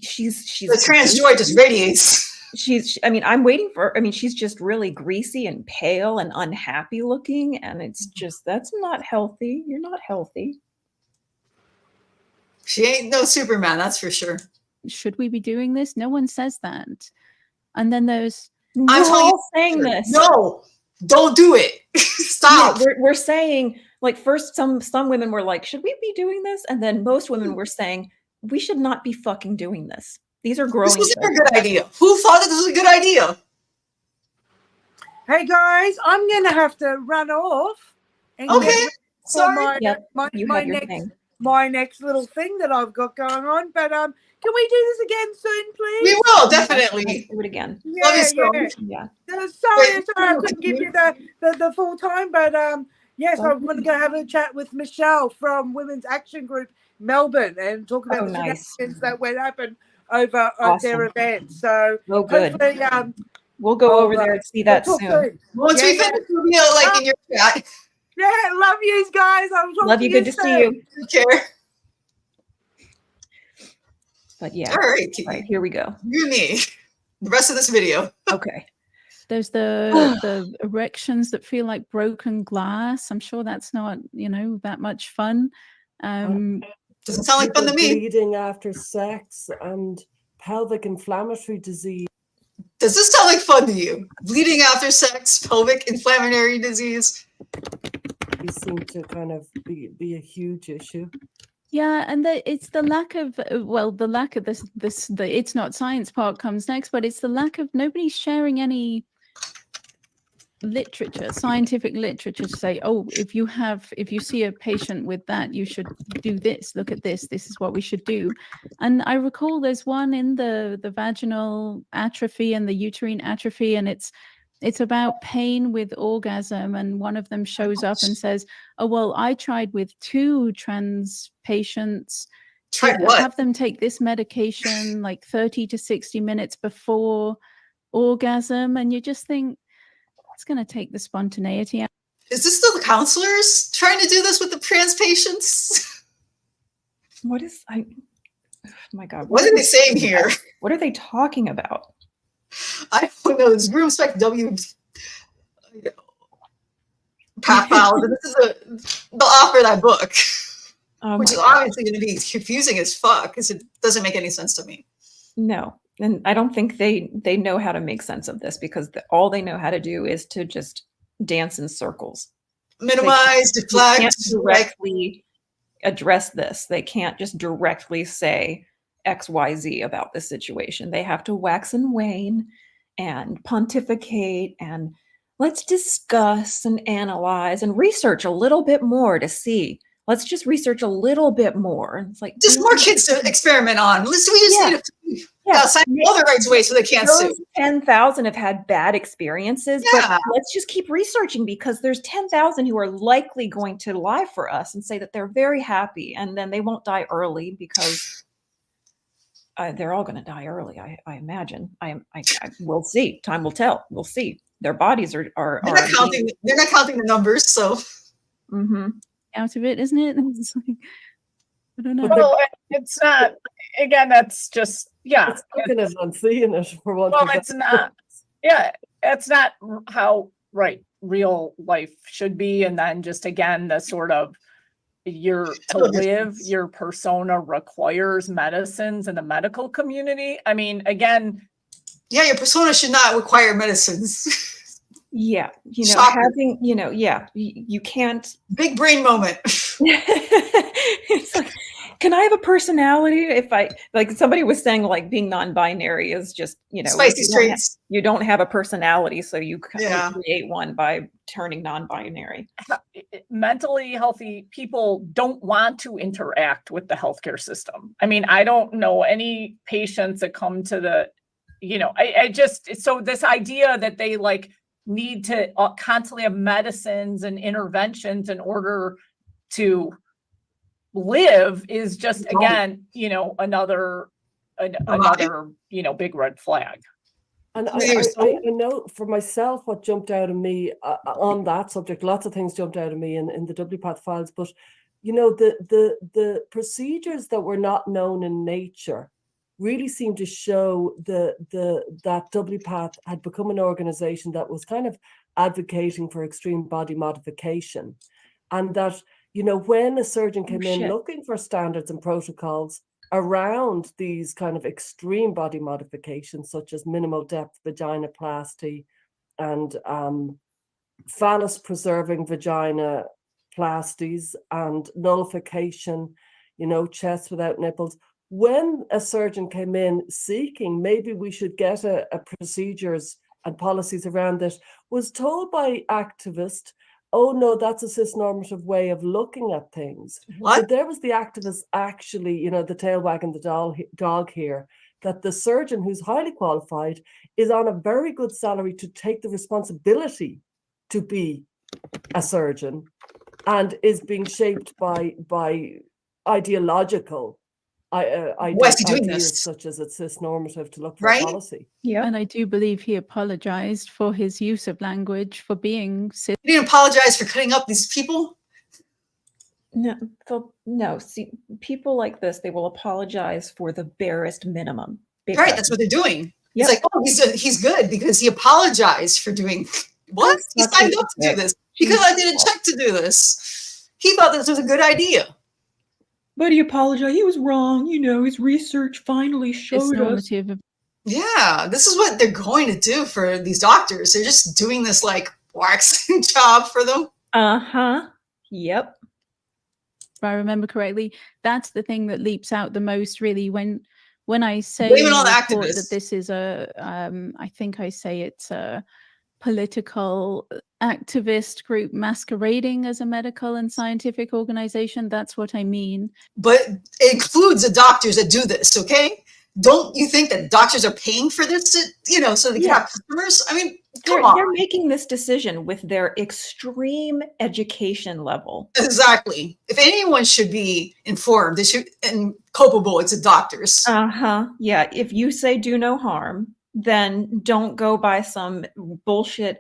she's
the trans joy just radiates.
I'm waiting for, she's just really greasy and pale and unhappy looking. And it's just, that's not healthy. You're not healthy.
She ain't no Superman, that's for sure.
Should we be doing this? No one says that. And then there's,
I'm all saying this.
No, don't do it. Stop.
Yeah, we're saying, like, first some women were like, should we be doing this? And then most women were saying, we should not be fucking doing this. These are growing.
This was a good idea. Who thought that this was a good idea?
Hey guys, I'm gonna have to run off. And
Sorry.
My next little thing that I've got going on. But can we do this again soon, please?
We will definitely
do it again.
Yeah.
Sorry, I couldn't give you the full time, but yes, I'm going to go have a chat with Michelle from Women's Action Group Melbourne and talk about the shenanigans that went happen over at their event. So hopefully,
we'll go over there and see that soon.
Once we finish, we'll be like in your chat.
Yeah, love you guys.
Love you. Good to see you.
Take care.
But yeah.
All right,
here we go.
You and me. The rest of this video.
Okay.
There's the erections that feel like broken glass. I'm sure that's not, that much fun.
Doesn't sound like fun to me.
Bleeding after sex and pelvic inflammatory disease.
Does this sound like fun to you? Bleeding after sex, pelvic inflammatory disease.
These seem to kind of be a huge issue.
Yeah, and it's the lack of the lack of the it's not science part comes next, but it's the lack of nobody sharing any literature, scientific literature to say, oh, if you see a patient with that, you should do this, look at this is what we should do. And I recall there's one in the vaginal atrophy and the uterine atrophy, and it's about pain with orgasm, and one of them shows up and says, oh, well, I tried with 2 trans patients to have them take this medication like 30 to 60 minutes before orgasm, and you just think, it's going to take the spontaneity out.
Is this still the counselors trying to do this with the trans patients?
Oh my God.
What are they saying here?
What are they talking about?
I don't know. It's Groomspect WPATH files. This is the author of that book, which is obviously going to be confusing as fuck because it doesn't make any sense to me.
No. And I don't think they know how to make sense of this, because all they know how to do is to just dance in circles.
Minimize, deflect.
They can't directly address this. They can't just directly say XYZ about this situation. They have to wax and wane and pontificate and let's discuss and analyze and research a little bit more to see. Let's just research a little bit more. And it's like
just more kids to experiment on. We just need to sign all the rights away so they can't sue.
10,000 have had bad experiences, but let's just keep researching, because there's 10,000 who are likely going to lie for us and say that they're very happy, and then they won't die early because they're all going to die early. I imagine. We'll see. Time will tell. We'll see. Their bodies are.
They're not counting the numbers, so.
Mm-hmm.
Out of it, isn't it? It's like, I don't know.
Well, it's not. Again, that's just
It's looking at and seeing it for one.
Well, it's not. Yeah, it's not how real life should be. And then just again, the sort of to live your persona requires medicines in the medical community. I mean, again,
your persona should not require medicines.
Yeah, having, you can't.
Big brain moment.
It's like, can I have a personality? If somebody was saying, like, being non-binary is just,
spicy streets.
You don't have a personality, so you create one by turning non-binary.
Mentally healthy people don't want to interact with the healthcare system. I mean, I don't know any patients that come to the, so this idea that they need to constantly have medicines and interventions in order to live is just, again, another big red flag.
And I know for myself what jumped out of me on that subject, lots of things jumped out of me in the WPATH files, but the procedures that were not known in nature really seemed to show that WPATH had become an organization that was kind of advocating for extreme body modification. And that, when a surgeon came in looking for standards and protocols around these kind of extreme body modifications, such as minimal depth vaginoplasty and phallus preserving vaginoplasties and nullification, chest without nipples, when a surgeon came in seeking, maybe we should get a procedures and policies around it, was told by activists, oh no, that's a cisnormative way of looking at things.
What?
But there was the activist actually, the tail wagging the dog here, that the surgeon who's highly qualified is on a very good salary to take the responsibility to be a surgeon and is being shaped by ideological ideas such as it's cisnormative to look for a policy.
Yeah, and I do believe he apologized for his use of language for being cis.
He didn't apologize for cutting up these people.
No. See, people like this, they will apologize for the barest minimum.
Right, that's what they're doing. It's like, oh, he's good because he apologized for doing what? He signed up to do this because I did a check to do this. He thought this was a good idea.
But he apologized. He was wrong. You know, his research finally showed us.
Yeah, this is what they're going to do for these doctors. They're just doing this like waxing job for them.
Uh-huh. Yep.
If I remember correctly, that's the thing that leaps out the most, really, when I say
Blame it on the activists.
that this is a, I think I say it's a political activist group masquerading as a medical and scientific organization. That's what I mean.
But it includes the doctors that do this, okay? Don't you think that doctors are paying for this, so they can have customers? I mean, come on.
They're making this decision with their extreme education level.
Exactly. If anyone should be informed, they should, and culpable, it's the doctors.
Uh-huh. Yeah. If you say do no harm, then don't go by some bullshit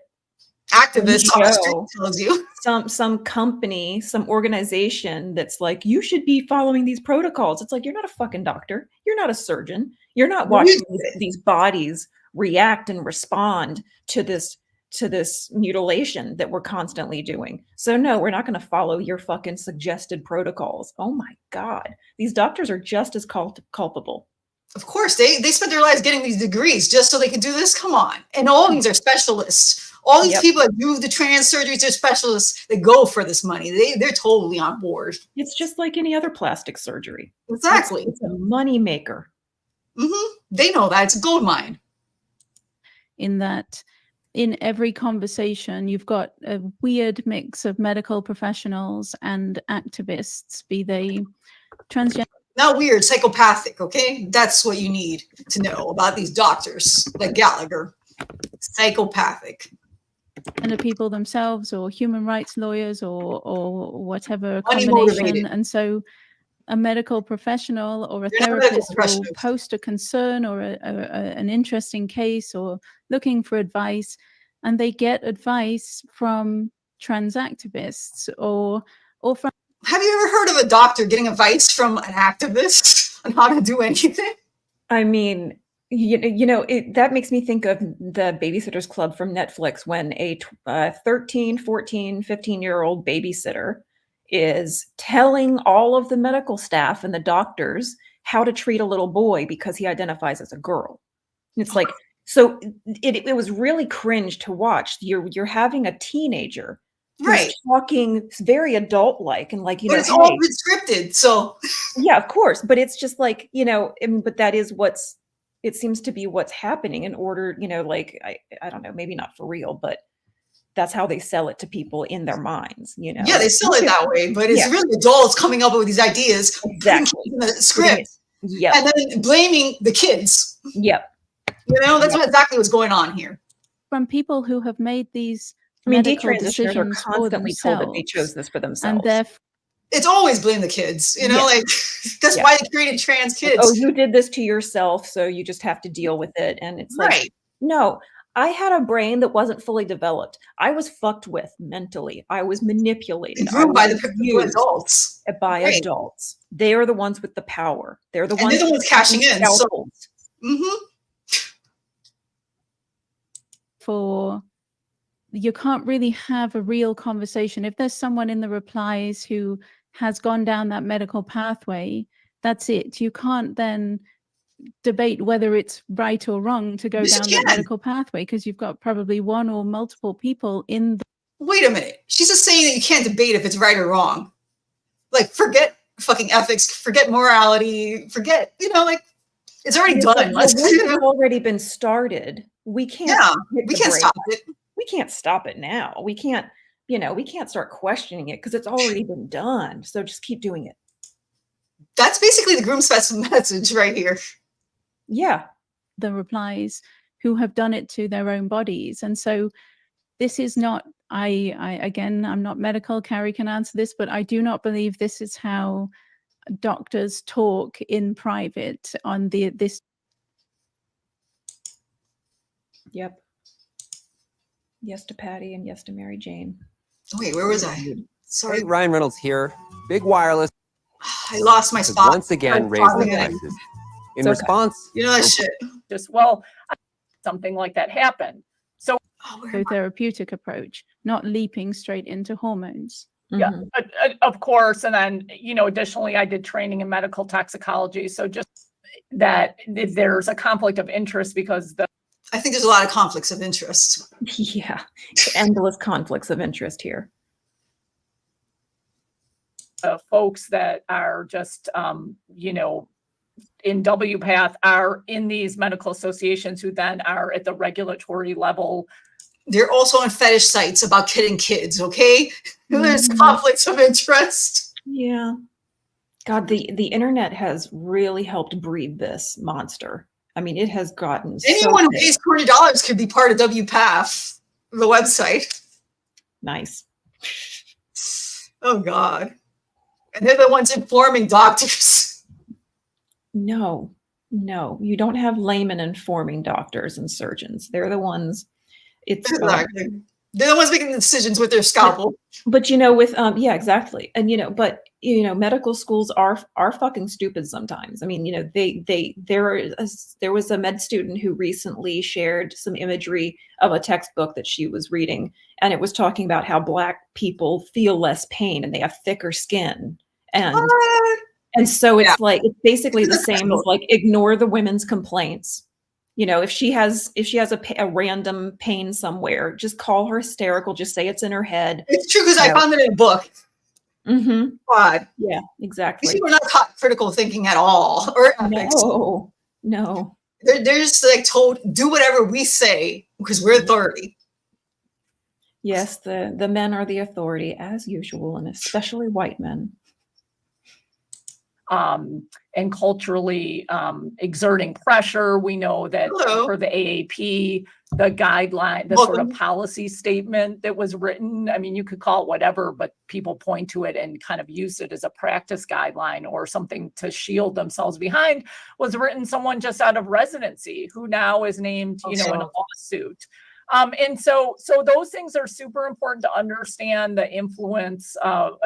activist on the street tells you.
Some company, some organization that's like, you should be following these protocols. It's like, you're not a fucking doctor. You're not a surgeon. You're not watching these bodies react and respond to this mutilation that we're constantly doing. So no, we're not going to follow your fucking suggested protocols. Oh my God. These doctors are just as culpable.
Of course, they spent their lives getting these degrees just so they can do this. Come on. And all these are specialists. All these people that do the trans surgeries, they're specialists. They go for this money. They're totally on board.
It's just like any other plastic surgery.
Exactly.
It's a money maker.
They know that. It's a gold mine.
In that, in every conversation, you've got a weird mix of medical professionals and activists, be they transgender.
Not weird, psychopathic, okay? That's what you need to know about these doctors, like Gallagher. Psychopathic.
And the people themselves, or human rights lawyers, or whatever combination. And so a medical professional or a therapist will post a concern or an interesting case or looking for advice, and they get advice from trans activists or from.
Have you ever heard of a doctor getting advice from an activist on how to do anything?
I mean, that makes me think of the Babysitters Club from Netflix, when a 13, 14, 15-year-old babysitter is telling all of the medical staff and the doctors how to treat a little boy because he identifies as a girl. It's like, so it was really cringe to watch. You're having a teenager who's talking very adult-like and like,
but it's all scripted, so
yeah, of course. But it's just like, but that is it seems to be what's happening in order, like, I don't know, maybe not for real, but that's how they sell it to people in their minds, Yeah,
they sell it that way, but it's really adults coming up with these ideas, exactly, in the script, and then blaming the kids.
Yep.
That's exactly what's going on here.
From people who have made these
medical
decisions
are constantly told that they chose this for themselves.
And
it's always blame the kids, like that's why they created trans kids.
Oh, you did this to yourself, so you just have to deal with it. And it's like, no, I had a brain that wasn't fully developed. I was fucked with mentally. I was manipulated.
By the adults.
By adults. They are the ones with the power. They're the ones
cashing in.
You can't really have a real conversation. If there's someone in the replies who has gone down that medical pathway, that's it. You can't then debate whether it's right or wrong to go down that medical pathway, because you've got probably one or multiple people in the.
Wait a minute. She's just saying that you can't debate if it's right or wrong. Like, forget fucking ethics, forget morality, forget, like, it's already done.
It's already been started. We can't.
Yeah, we can't stop it.
We can't stop it now. We can't, we can't start questioning it because it's already been done. So just keep doing it.
That's basically the Groomspect message right here.
Yeah.
The replies who have done it to their own bodies. And so this is not, again, I'm not medical, Carrie can answer this, but I do not believe this is how doctors talk in private on this.
Yep. Yes to Patty and yes to Mary Jane.
Wait, where was I? Sorry.
Hey, Ryan Reynolds here. Big Wireless.
I lost my spot.
Once again, raised the prices. In response.
That shit.
Just, well, something like that happen. So
therapeutic approach, not leaping straight into hormones.
Yeah, of course. And then, additionally, I did training in medical toxicology. So just that there's a conflict of interest because
I think there's a lot of conflicts of interest.
Yeah, endless conflicts of interest here.
Folks that are just, in WPATH are in these medical associations who then are at the regulatory level.
They're also on fetish sites about kidding kids, okay? There's conflicts of interest.
Yeah. God, the internet has really helped breed this monster. I mean, it has gotten
anyone who pays $20 could be part of WPATH, the website.
Nice.
Oh, God. And they're the ones informing doctors.
No, you don't have laymen informing doctors and surgeons. They're the ones.
Exactly. They're the ones making the decisions with their scalpel.
But with yeah, exactly. And medical schools are fucking stupid sometimes. I mean, there was a med student who recently shared some imagery of a textbook that she was reading, and it was talking about how Black people feel less pain and they have thicker skin. And so it's like, it's basically the same as like, ignore the women's complaints. If she has a random pain somewhere, just call her hysterical. Just say it's in her head.
It's true, because I found it in a book. God.
Yeah, exactly.
You see, we're not taught critical thinking at all, or ethics.
No.
They're just like told, do whatever we say because we're authority.
Yes, the men are the authority as usual, and especially white men.
And culturally exerting pressure. We know that for the AAP, the guideline, the sort of policy statement that was written, I mean, you could call it whatever, but people point to it and kind of use it as a practice guideline or something to shield themselves behind, was written someone just out of residency who now is named, in a lawsuit. And so those things are super important to understand the influence of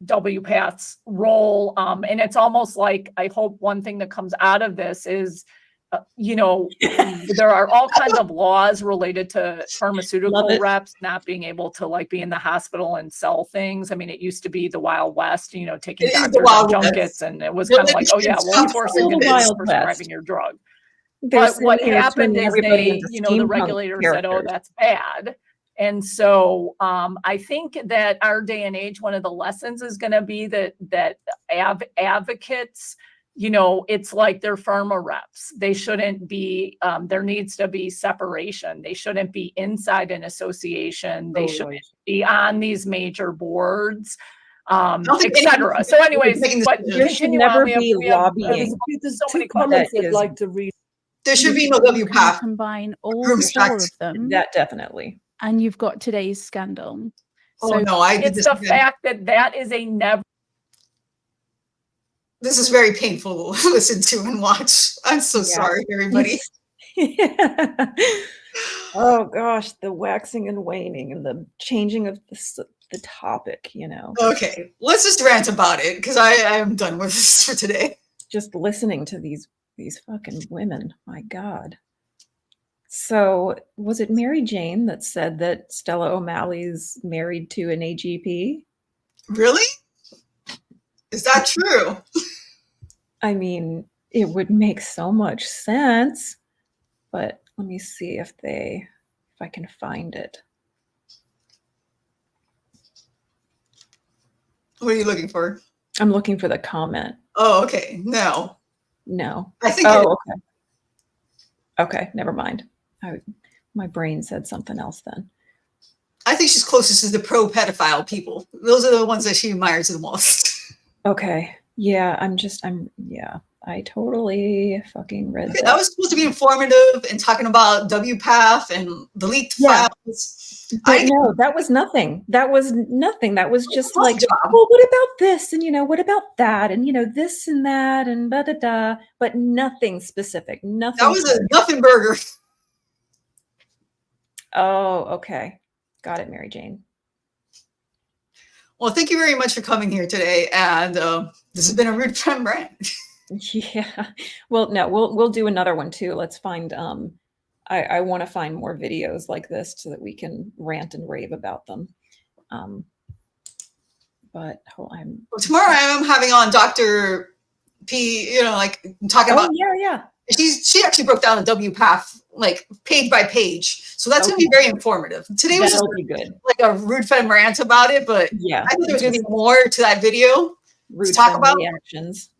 WPATH's role. And it's almost like, I hope one thing that comes out of this is, there are all kinds of laws related to pharmaceutical reps not being able to be in the hospital and sell things. I mean, it used to be the Wild West, taking doctors on junkets, and it was kind of like, oh yeah, well, of course you're going to be prescribing your drug. But what happened is the regulator said, oh, that's bad. And so I think that our day and age, one of the lessons is going to be that advocates, it's like they're pharma reps. They shouldn't be, there needs to be separation. They shouldn't be inside an association. They shouldn't be on these major boards, etc. So anyways, but
there should never be lobbying.
There's so many comments I'd like to read.
There should be no WPATH.
Combine all four of them.
That definitely.
And you've got today's scandal.
So
it's the fact that is a never.
This is very painful to listen to and watch. I'm so sorry, everybody.
Oh gosh, the waxing and waning and the changing of the topic,
Okay, let's just rant about it because I am done with this for today.
Just listening to these fucking women, my God. So was it Mary Jane that said that Stella O'Malley's married to an AGP?
Really? Is that true?
I mean, it would make so much sense, but let me see if I can find it.
What are you looking for?
I'm looking for the comment.
Oh, okay. No. I think.
Oh, okay. Okay, never mind. My brain said something else then.
I think she's closest to the pro-pedophile people. Those are the ones that she admires the most.
Okay. Yeah, I totally fucking read that.
That was supposed to be informative and talking about WPATH and the leaked files.
No, that was nothing. That was just like, well, what about this? And, what about that? And, this and that and da-da-da, but nothing specific. Nothing.
That was a nothing burger.
Oh, okay. Got it, Mary Jane.
Well, thank you very much for coming here today. And this has been a RUDEFEM rant.
Yeah. Well, no, we'll do another one too. Let's find I want to find more videos like this so that we can rant and rave about them. But
tomorrow I'm having on Dr. P, like talking about.
Yeah.
She actually broke down the WPATH like page by page, so that's going to be very informative. Today was just
good.
Like a RUDEFEM rant about it, but
yeah,
I think there's going to be more to that video to talk about.
Reactions.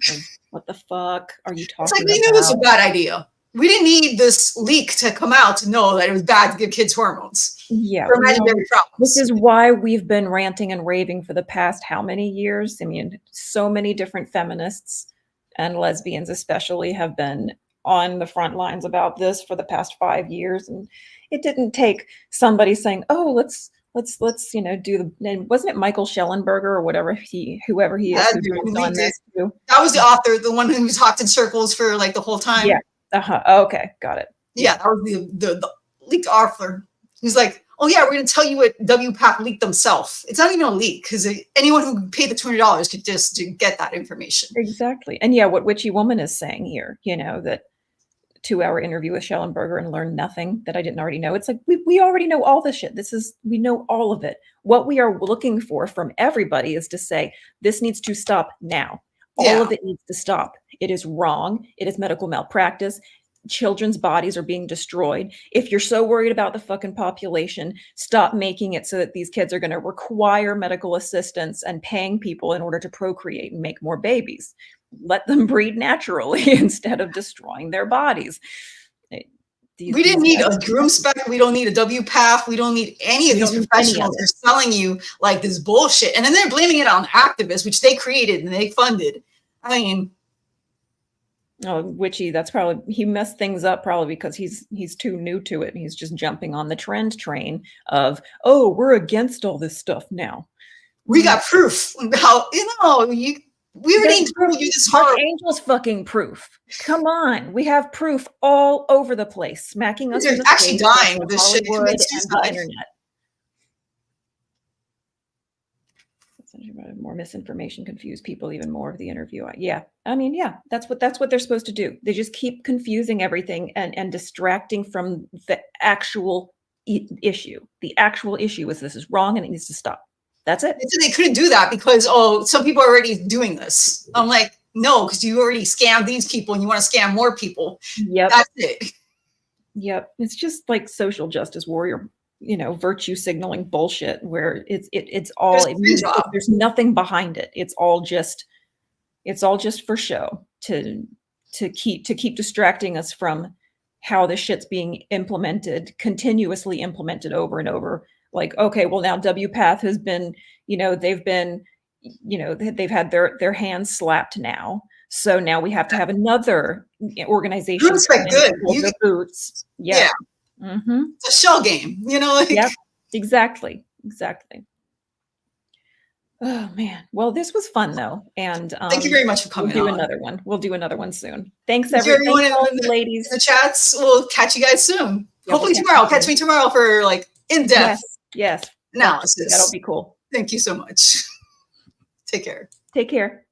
What the fuck are you talking about?
It's like we knew this was a bad idea. We didn't need this leak to come out to know that it was bad to give kids hormones.
Yeah,
for imaginary problems.
This is why we've been ranting and raving for the past how many years? I mean, so many different feminists and lesbians especially have been on the front lines about this for the past 5 years, and it didn't take somebody saying, "Oh, let's do the." Wasn't it Michael Schellenberger or whoever whoever he is who worked on this too?
That was the author, the one who talked in circles for like the whole time.
Yeah. Okay, got it.
Yeah, that was the leaked author. He's like, "Oh yeah, we're going to tell you what WPATH leaked themselves." It's not even a leak because anyone who paid the $200 could just get that information.
Exactly, and yeah, what Witchy Woman is saying here, that 2-hour interview with Schellenberger and learn nothing that I didn't already know. It's like we already know all this shit. We know all of it. What we are looking for from everybody is to say this needs to stop now. All of it needs to stop. It is wrong. It is medical malpractice. Children's bodies are being destroyed. If you're so worried about the fucking population, stop making it so that these kids are going to require medical assistance and paying people in order to procreate and make more babies. Let them breed naturally instead of destroying their bodies.
We didn't need a Groomspect. We don't need a WPATH. We don't need any of these professionals. They're selling you like this bullshit. And then they're blaming it on activists, which they created and they funded. I mean,
oh, Witchy, that's probably, he messed things up probably because he's too new to it. And he's just jumping on the trend train of, oh, we're against all this stuff now.
We got proof. How, we already told you this hard.
Angel's fucking proof. Come on. We have proof all over the place, smacking us.
They're actually dying with this shit.
And the internet. More misinformation, confuse people even more of the interview. Yeah. I mean, yeah, that's what they're supposed to do. They just keep confusing everything and distracting from the actual issue. The actual issue is this is wrong and it needs to stop. That's it.
They couldn't do that because, some people are already doing this. I'm like, no, because you already scammed these people and you want to scam more people.
Yep.
That's it.
Yep. It's just like social justice warrior, virtue signaling bullshit where it's all, there's nothing behind it. It's all just for show to keep distracting us from how this shit's being implemented, continuously implemented over and over. Like, okay, well now WPATH has been, they've had their hands slapped now. So now we have to have another organization.
Groomspect, good.
Their boots. Yeah. Mm-hmm.
It's a shell game,
Yep, exactly. Oh man. Well, this was fun though. And
thank you very much for coming.
We'll do another one soon. Thanks everyone. All the ladies.
The chats. We'll catch you guys soon. Hopefully tomorrow. Catch me tomorrow for like in-depth.
Yes.
Analysis.
That'll be cool.
Thank you so much. Take care.
Take care.